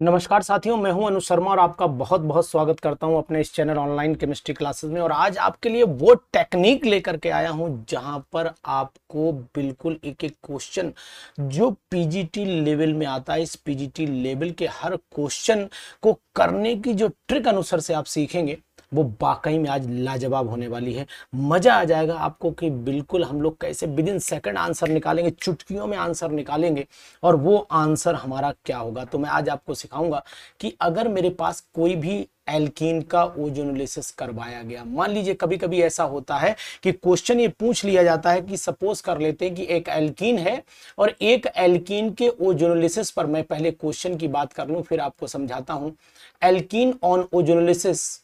नमस्कार साथियों, मैं हूं अनु शर्मा और आपका बहुत बहुत स्वागत करता हूं अपने इस चैनल ऑनलाइन केमिस्ट्री क्लासेस में। और आज आपके लिए वो टेक्निक लेकर के आया हूं जहां पर आपको बिल्कुल एक एक क्वेश्चन जो पीजीटी लेवल में आता है, इस पीजीटी लेवल के हर क्वेश्चन को करने की जो ट्रिक अनुसार से आप सीखेंगे वो वाकई में आज लाजवाब होने वाली है। मजा आ जाएगा आपको कि बिल्कुल हम लोग कैसे विद इन सेकंड आंसर निकालेंगे, चुटकियों में आंसर निकालेंगे और वो आंसर हमारा क्या होगा। तो मैं आज आपको सिखाऊंगा कि अगर मेरे पास कोई भी एल्कीन का ओजोनोलिसिस करवाया गया, मान लीजिए कभी कभी ऐसा होता है कि क्वेश्चन ये पूछ लिया जाता है कि सपोज कर लेते हैं कि एक एल्कीन है और एक एल्कीन के ओजोनोलिसिस पर, मैं पहले क्वेश्चन की बात कर लूं फिर आपको समझाता हूं। Alkene on ozonolysis,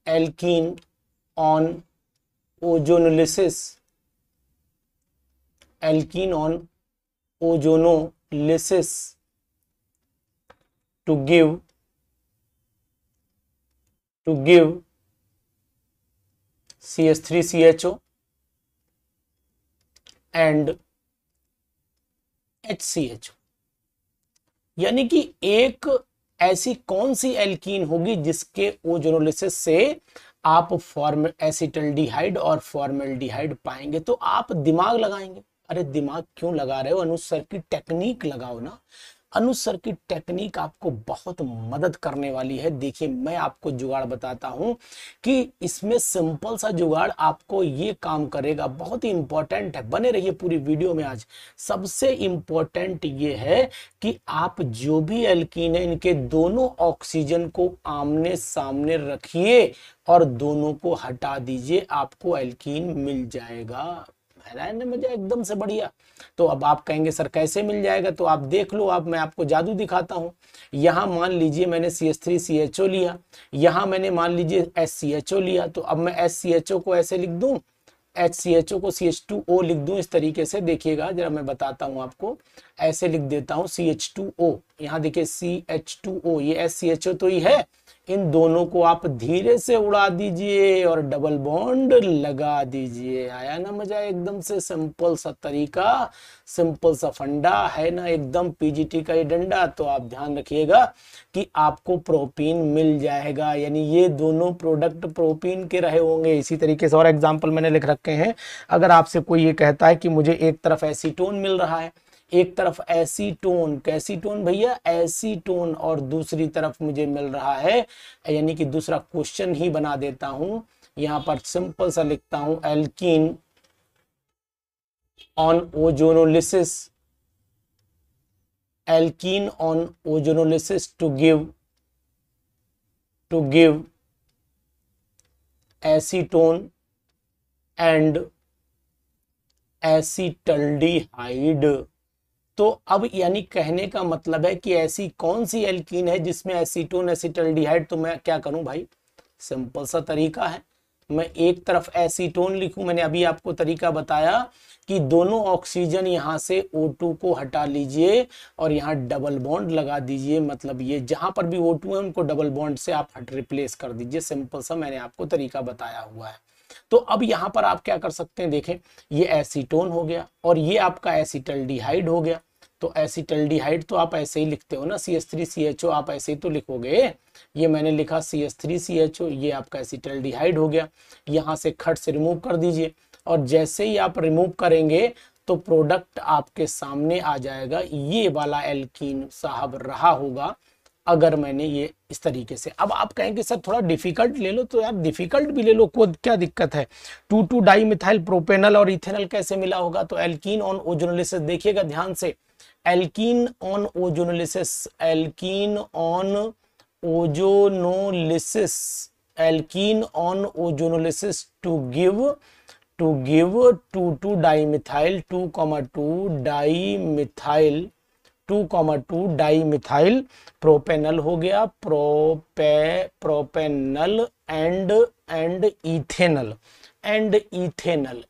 alkene on ozonolysis, alkene on ozonolysis to give CH3CHO and HCHO। यानी कि एक ऐसी कौन सी एल्कीन होगी जिसके ओजोनोलिसिस से आप एसिटल्डिहाइड और फॉर्मल्डिहाइड पाएंगे। तो आप दिमाग लगाएंगे। अरे दिमाग क्यों लगा रहे हो, अनुसर की टेक्निक लगाओ ना। अनुसर की टेक्निक आपको बहुत मदद करने वाली है। देखिए मैं आपको जुगाड़ बताता हूं कि इसमें सिंपल सा जुगाड़ आपको ये काम करेगा, बहुत ही इंपॉर्टेंट है। बने रहिए पूरी वीडियो में। आज सबसे इंपॉर्टेंट ये है कि आप जो भी एल्कीन है इनके दोनों ऑक्सीजन को आमने सामने रखिए और दोनों को हटा दीजिए, आपको एल्कीन मिल जाएगा। है ना मजा एकदम से बढ़िया। तो अब आप कहेंगे सर कैसे मिल जाएगा, तो आप देख लो। अब मैं आपको जादू दिखाता हूं। यहां मान लीजिए मैंने CH3CHO लिया, यहां मैंने मान लीजिए SCHO लिया। तो अब मैं SCHO को ऐसे लिख दूं, HCHO को CH2O लिख दूं इस तरीके से। देखिएगा जरा मैं बताता हूं आपको, ऐसे लिख देता हूं CH2O। यहाँ देखिए CH2O, ये SCHO तो ही है। इन दोनों को आप धीरे से उड़ा दीजिए और डबल बॉन्ड लगा दीजिए। आया ना मजा, एकदम से सिंपल सा तरीका, सिंपल सा फंडा है ना, एकदम पीजीटी का ही डंडा। तो आप ध्यान रखिएगा कि आपको प्रोपीन मिल जाएगा, यानी ये दोनों प्रोडक्ट प्रोपीन के रहे होंगे। इसी तरीके से और एग्जाम्पल मैंने लिख रखे हैं। अगर आपसे कोई ये कहता है कि मुझे एक तरफ एसीटोन मिल रहा है, एक तरफ एसीटोन, कैसीटोन भैया एसीटोन, और दूसरी तरफ मुझे मिल रहा है, यानी कि दूसरा क्वेश्चन ही बना देता हूं। यहां पर सिंपल सा लिखता हूं alkene on ozonolysis, alkene on ozonolysis to give acetone and acetaldehyde. तो अब यानी कहने का मतलब है कि ऐसी कौन सी एल्कीन है जिसमें एसीटोन एसिटल्डिहाइड। तो मैं क्या करूं भाई, सिंपल सा तरीका है। मैं एक तरफ एसीटोन लिखूं, मैंने अभी आपको तरीका बताया कि दोनों ऑक्सीजन यहां से O2 को हटा लीजिए और यहां डबल बॉन्ड लगा दीजिए। मतलब ये जहां पर भी O2 है उनको डबल बॉन्ड से आप रिप्लेस कर दीजिए। सिंपल सा मैंने आपको तरीका बताया हुआ है। तो अब यहां पर आप क्या कर सकते हैं, देखें ये एसीटोन हो गया और ये आपका एसिटल्डिहाइड हो गया। तो एसिटल्डिहाइड तो आप ऐसे ही लिखते हो ना, CH3CHO आप ऐसे ही तो लिखोगे। ये मैंने लिखा CH3CHO, ये आपका एसिटल्डिहाइड हो गया। यहां से खट से रिमूव कर दीजिए और जैसे ही आप रिमूव करेंगे तो प्रोडक्ट आपके सामने आ जाएगा। ये वाला एल्कीन साहब रहा होगा अगर मैंने ये इस तरीके से। अब आप कहेंगे सर थोड़ा डिफिकल्ट ले लो, तो यार डिफिकल्ट भी ले लो, कोई क्या दिक्कत है। 2,2 डाइमिथाइल प्रोपेनल और इथेनॉल कैसे मिला होगा। तो एल्कीन ऑन ओजोनोलिसिस, देखिएगा ध्यान से, alkene on ozonolysis, alkene on ozonolysis, alkene on ozonolysis to give 2,2 dimethyl 2,2 dimethyl 2,2 dimethyl propanal हो गया, प्रोपेनल एंड इथेनल।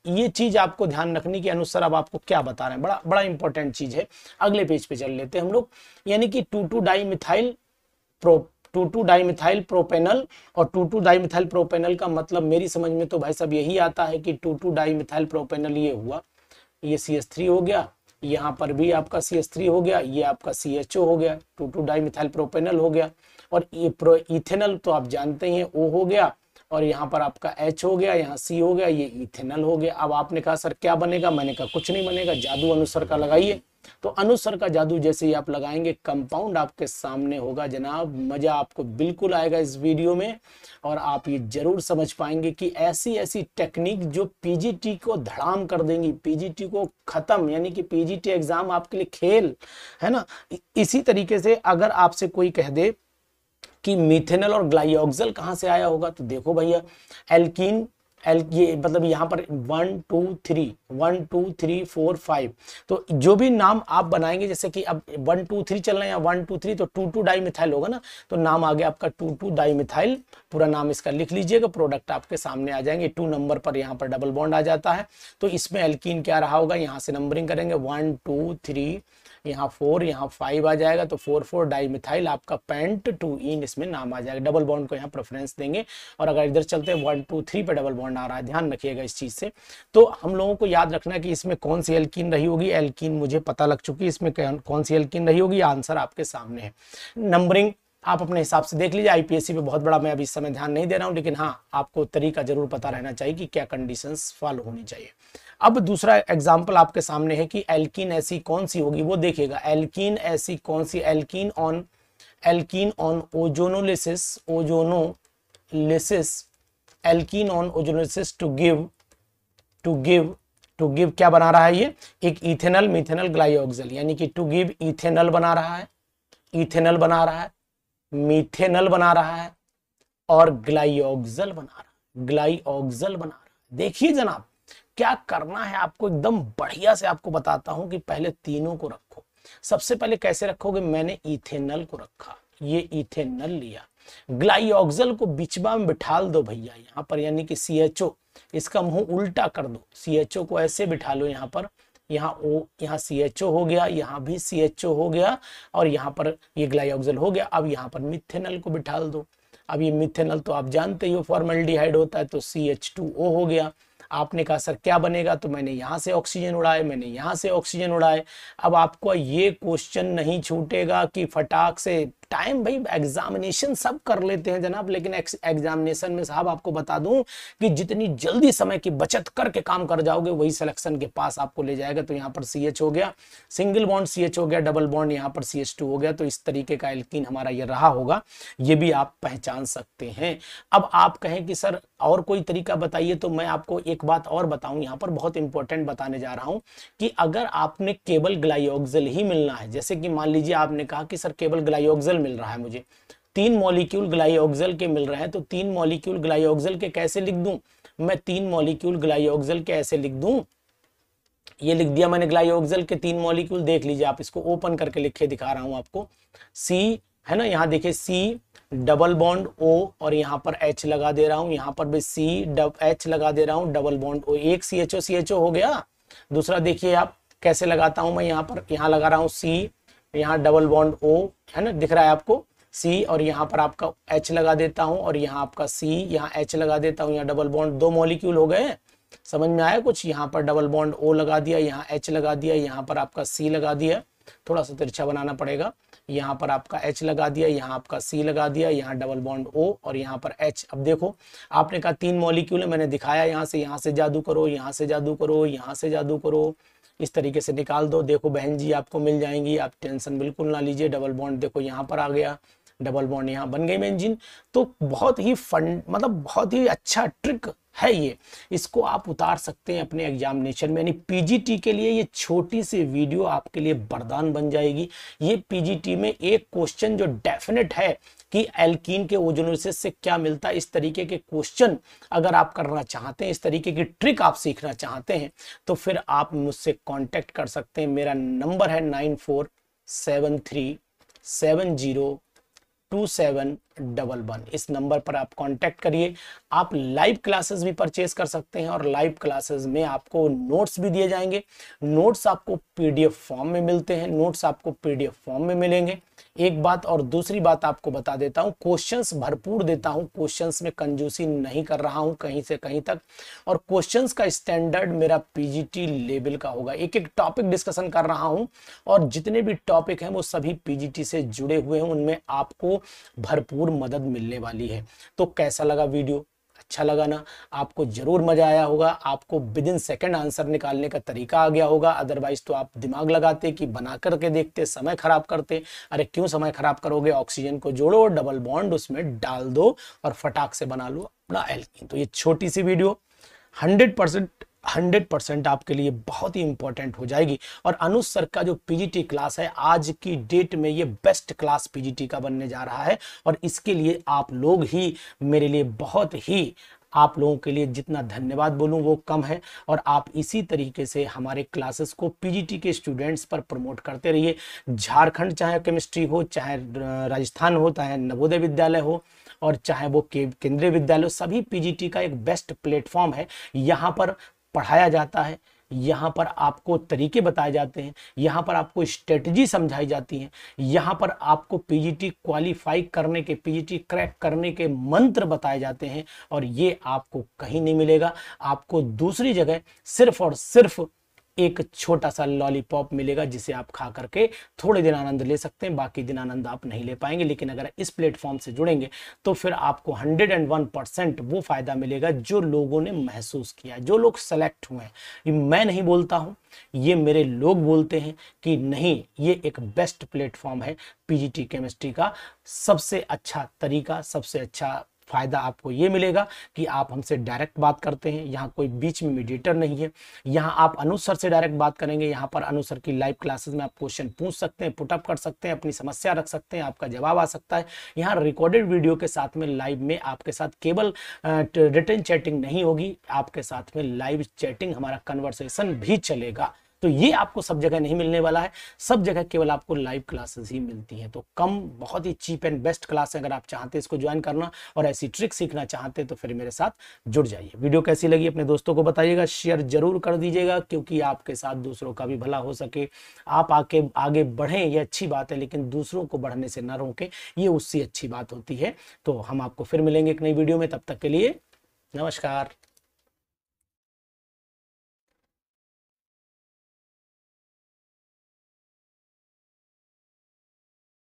ये चीज आपको ध्यान रखने के अनुसार अब आपको क्या बता रहे हैं, बड़ा बड़ा इंपॉर्टेंट चीज है। अगले पेज पे चल लेते हैं हम लोग। यानी कि 2,2 डाइमिथाइल 2,2 डाइमिथाइल प्रोपेनल, और 2,2 डाइमिथाइल प्रोपेनल का मतलब मेरी समझ में तो भाई साहब यही आता है कि 2,2 डाइमिथाइल प्रोपेनल ये हुआ, ये CH3 हो गया, यहाँ पर भी आपका CH3 हो गया, ये आपका CHO हो गया, 2,2 डाइमिथाइल प्रोपेनल हो गया, और ये इथेनल तो आप जानते ही हैं O हो गया, और यहाँ पर आपका H हो गया, यहाँ C हो गया, ये इथेनल हो गया। अब आपने कहा सर क्या बनेगा, मैंने कहा कुछ नहीं बनेगा, जादू अनुस्वर का लगाइए। तो अनुस्वर का जादू जैसे ही आप लगाएंगे कंपाउंड आपके सामने होगा जनाब। मजा आपको बिल्कुल आएगा इस वीडियो में, और आप ये जरूर समझ पाएंगे कि ऐसी ऐसी टेक्निक जो पीजीटी को धड़ाम कर देंगी, पीजीटी को खत्म, यानी कि पीजीटी एग्जाम आपके लिए खेल है ना। इसी तरीके से अगर आपसे कोई कह दे कि मिथेनॉल और ग्लाइऑक्सल कहां से आया होगा, तो देखो भैया एल्कीन, ये मतलब यहाँ पर 1 2 3 1 2 3 4 5, तो जो भी नाम आप बनाएंगे, जैसे कि अब 1 2 3 चल रहे हैं, 1 2 3 तो 2 डाइमिथाइल होगा ना, तो नाम आ गया आपका 2 डाइमिथाइल, पूरा नाम इसका लिख लीजिएगा, प्रोडक्ट आपके सामने आ जाएंगे। 2 नंबर पर यहाँ पर डबल बॉन्ड आ जाता है, तो इसमें एल्कीन क्या रहा होगा, यहाँ से नंबरिंग करेंगे 1 2 3, यहाँ 4, यहाँ 5 आ जाएगा, तो 4 डाइमिथाइल आपका पेंट 2 इन, इसमें नाम आ जाएगा। डबल बॉन्ड को यहाँ प्रेफरेंस देंगे, और अगर इधर चलते हैं 1 2 3 पे डबल बॉन्ड आ रहा है, ध्यान रखिएगा इस चीज से। तो हम लोगों को याद रखना है कि इसमें कौन सी एल्कीन रही होगी, एल्कीन मुझे पता लग चुकी है, इसमें कौन सी एल्कीन रही होगी, आंसर आपके सामने है। नंबरिंग आप अपने हिसाब से देख लीजिए, आईपीएससी पे बहुत बड़ा मैं अभी इस समय ध्यान नहीं दे रहा हूं, लेकिन हाँ आपको तरीका जरूर पता रहना चाहिए कि क्या कंडीशंस फॉलो होनी चाहिए। अब दूसरा एग्जांपल आपके सामने है कि एल्कीन ऐसी कौन सी होगी, वो देखिएगा। एल्कीन ऐसी कौन सी, alkene on ozonolysis, alkene on ozonolysis to give क्या बना रहा है, ये एक इथेनल मिथेनल ग्लाइऑक्सल, यानी कि टू गिव इथेनल बना रहा है, इथेनल बना रहा है, मिथेनल बना रहा है, और ग्लाइऑक्सल बना रहा है। देखिए जनाब क्या करना है आपको, एकदम बढ़िया से आपको बताता हूं कि पहले तीनों को रखो। सबसे पहले कैसे रखोगे, मैंने इथेनल को रखा, ये इथेनल लिया, ग्लाइऑक्सल को बिचवा में बिठाल दो भैया यहाँ पर, यानी कि CHO, इसका मुंह उल्टा कर दो, CHO को ऐसे बिठा लो यहाँ पर, यहाँ O, यहाँ CHO हो गया, यहाँ भी CHO हो गया, और यहाँ पर ये ग्लाइऑक्सल हो गया। अब यहाँ पर मिथेनल को बिठाल दो। अब ये मिथेनल तो आप जानते ही हो फॉर्मल्डिहाइड होता है, तो CH2O हो गया। आपने कहा सर क्या बनेगा, तो मैंने यहाँ से ऑक्सीजन उड़ाए, मैंने यहाँ से ऑक्सीजन उड़ाए। अब आपको ये क्वेश्चन नहीं छूटेगा कि फटाक से, टाइम भाई एग्जामिनेशन सब कर लेते हैं जनाब, लेकिन एग्जामिनेशन में साहब आपको बता दूं कि जितनी जल्दी समय की बचत करके काम कर जाओगे वही सिलेक्शन के पास आपको ले जाएगा। तो यहाँ पर CH हो गया, सिंगल बॉन्ड CH हो गया, डबल बॉन्ड यहाँ पर CH2 हो गया, तो इस तरीके का एल्कीन हमारा ये रहा होगा, ये भी आप पहचान सकते हैं। अब आप कहें कि सर और कोई तरीका बताइए, तो मैं आपको एक बात और बताऊं, यहाँ पर बहुत इंपॉर्टेंट बताने जा रहा हूं कि अगर आपने केवल ग्लाइऑक्सल ही मिलना है, जैसे कि मान लीजिए आपने कहा कि सर केवल ग्लाइऑक्सल मिल रहा है मुझे, 3 मॉलिक्यूल ग्लाइऑक्सल के मिल रहे हैं, तो 3 मॉलिक्यूल ग्लाइऑक्सल के कैसे लिख दूं, मैं 3 मॉलिक्यूल ग्लाइऑक्सल के ऐसे लिख दूं, ये लिख दिया मैंने ग्लाइऑक्सल के 3 मॉलिक्यूल, देख लीजिए आप इसको ओपन करके लिख के दिखा रहा हूं आपको। C है ना, यहाँ देखिए C डबल बॉन्ड O, और यहाँ पर H लगा दे रहा हूं, यहाँ पर भी C H लगा दे रहा हूं, डबल बॉन्ड O, एक CHO हो गया। दूसरा देखिए आप कैसे लगाता हूं मैं, यहाँ पर यहाँ लगा रहा हूं C, यहाँ डबल बॉन्ड O है ना, दिख रहा है आपको C, और यहाँ पर आपका H लगा देता हूं, और यहाँ आपका C, यहाँ H लगा देता हूं, यहाँ डबल बॉन्ड, 2 मॉलिक्यूल हो गए। समझ में आया कुछ, यहाँ पर डबल बॉन्ड O लगा दिया, यहाँ H लगा दिया, यहाँ पर आपका C लगा दिया, थोड़ा सा तिरछा बनाना पड़ेगा, यहाँ पर आपका H लगा दिया, यहाँ आपका C लगा दिया, यहाँ डबल बॉन्ड O, और यहाँ पर H। अब देखो आपने कहा 3 मॉलिक्यूल है, मैंने दिखाया यहाँ से जादू करो, यहाँ से जादू करो, यहाँ से जादू करो, इस तरीके से निकाल दो। देखो बहन जी आपको मिल जाएंगी, आप टेंशन बिल्कुल ना लीजिए। डबल बॉन्ड देखो यहाँ पर आ गया, डबल बॉन्ड यहाँ बन गई बेंजीन। तो बहुत ही मतलब बहुत ही अच्छा ट्रिक है ये, इसको आप उतार सकते हैं अपने एग्जामिनेशन में। यानी पीजीटी के लिए ये छोटी सी वीडियो आपके लिए वरदान बन जाएगी। ये पीजीटी में एक क्वेश्चन जो डेफिनेट है कि एल्कीन के ओजोनोलिसिस से क्या मिलता है, इस तरीके के क्वेश्चन अगर आप करना चाहते हैं, इस तरीके की ट्रिक आप सीखना चाहते हैं, तो फिर आप मुझसे कांटेक्ट कर सकते हैं। मेरा नंबर है 9473702711। इस नंबर पर आप कांटेक्ट करिए। आप लाइव क्लासेस भी परचेज कर सकते हैं, और लाइव क्लासेस में आपको नोट्स भी दिए जाएंगे। नोट्स आपको पीडीएफ फॉर्म में मिलते हैं, नोट्स आपको पीडीएफ फॉर्म में मिलेंगे। एक बात और दूसरी बात आपको बता देता हूं, क्वेश्चंस भरपूर देता हूं, क्वेश्चंस में कंजूसी नहीं कर रहा हूं कहीं से कहीं तक, और क्वेश्चंस का स्टैंडर्ड मेरा पीजीटी लेवल का होगा। एक एक टॉपिक डिस्कशन कर रहा हूं और जितने भी टॉपिक हैं वो सभी पीजीटी से जुड़े हुए हैं, उनमें आपको भरपूर मदद मिलने वाली है। तो कैसा लगा वीडियो? अच्छा लगा ना? आपको जरूर मजा आया होगा, आपको विद इन सेकेंड आंसर निकालने का तरीका आ गया होगा। अदरवाइज तो आप दिमाग लगाते कि बना करके देखते, समय खराब करते। अरे क्यों समय खराब करोगे? ऑक्सीजन को जोड़ो, डबल बॉन्ड उसमें डाल दो और फटाक से बना लो अपना एल्कीन। तो ये छोटी सी वीडियो 100% आपके लिए बहुत ही इंपॉर्टेंट हो जाएगी। और अनुज सर का जो पीजीटी क्लास है आज की डेट में ये बेस्ट क्लास पीजीटी का बनने जा रहा है, और इसके लिए आप लोग ही मेरे लिए बहुत ही, आप लोगों के लिए जितना धन्यवाद बोलूं वो कम है। और आप इसी तरीके से हमारे क्लासेस को पीजीटी के स्टूडेंट्स पर प्रमोट करते रहिए। झारखंड चाहे केमिस्ट्री हो, चाहे राजस्थान हो, चाहे नवोदय विद्यालय हो, और चाहे वो केंद्रीय विद्यालय हो, सभी पीजीटी का एक बेस्ट प्लेटफॉर्म है। यहाँ पर पढ़ाया जाता है, यहाँ पर आपको तरीके बताए जाते हैं, यहाँ पर आपको स्ट्रेटजी समझाई जाती है, यहाँ पर आपको पीजीटी क्वालिफाई करने के, पीजीटी क्रैक करने के मंत्र बताए जाते हैं, और ये आपको कहीं नहीं मिलेगा। आपको दूसरी जगह सिर्फ और सिर्फ एक छोटा सा लॉलीपॉप मिलेगा जिसे आप खा करके थोड़े दिन आनंद ले सकते हैं, बाकी दिन आनंद आप नहीं ले पाएंगे। लेकिन अगर इस प्लेटफॉर्म से जुड़ेंगे तो फिर आपको 101% वो फायदा मिलेगा जो लोगों ने महसूस किया, जो लोग सेलेक्ट हुए हैं। ये मैं नहीं बोलता हूं, ये मेरे लोग बोलते हैं कि नहीं, ये एक बेस्ट प्लेटफॉर्म है पीजीटी केमिस्ट्री का। सबसे अच्छा तरीका, सबसे अच्छा फायदा आपको ये मिलेगा कि आप हमसे डायरेक्ट बात करते हैं, यहाँ कोई बीच में मीडिएटर नहीं है। यहाँ आप अनुज सर से डायरेक्ट बात करेंगे, यहाँ पर अनुज सर की लाइव क्लासेस में आप क्वेश्चन पूछ सकते हैं, पुटअप कर सकते हैं, अपनी समस्या रख सकते हैं, आपका जवाब आ सकता है। यहाँ रिकॉर्डेड वीडियो के साथ में लाइव में आपके साथ केवल रिटन चैटिंग नहीं होगी, आपके साथ में लाइव चैटिंग, हमारा कन्वर्सेशन भी चलेगा। तो ये आपको सब जगह नहीं मिलने वाला है, सब जगह केवल आपको लाइव क्लासेस ही मिलती हैं। तो कम, बहुत ही चीप एंड बेस्ट क्लास है। अगर आप चाहते हैं इसको ज्वाइन करना और ऐसी ट्रिक सीखना चाहते हैं तो फिर मेरे साथ जुड़ जाइए। वीडियो कैसी लगी अपने दोस्तों को बताइएगा, शेयर जरूर कर दीजिएगा, क्योंकि आपके साथ दूसरों का भी भला हो सके। आप आगे बढ़ें ये अच्छी बात है, लेकिन दूसरों को बढ़ने से ना रोकें, ये उससे अच्छी बात होती है। तो हम आपको फिर मिलेंगे एक नई वीडियो में, तब तक के लिए नमस्कार।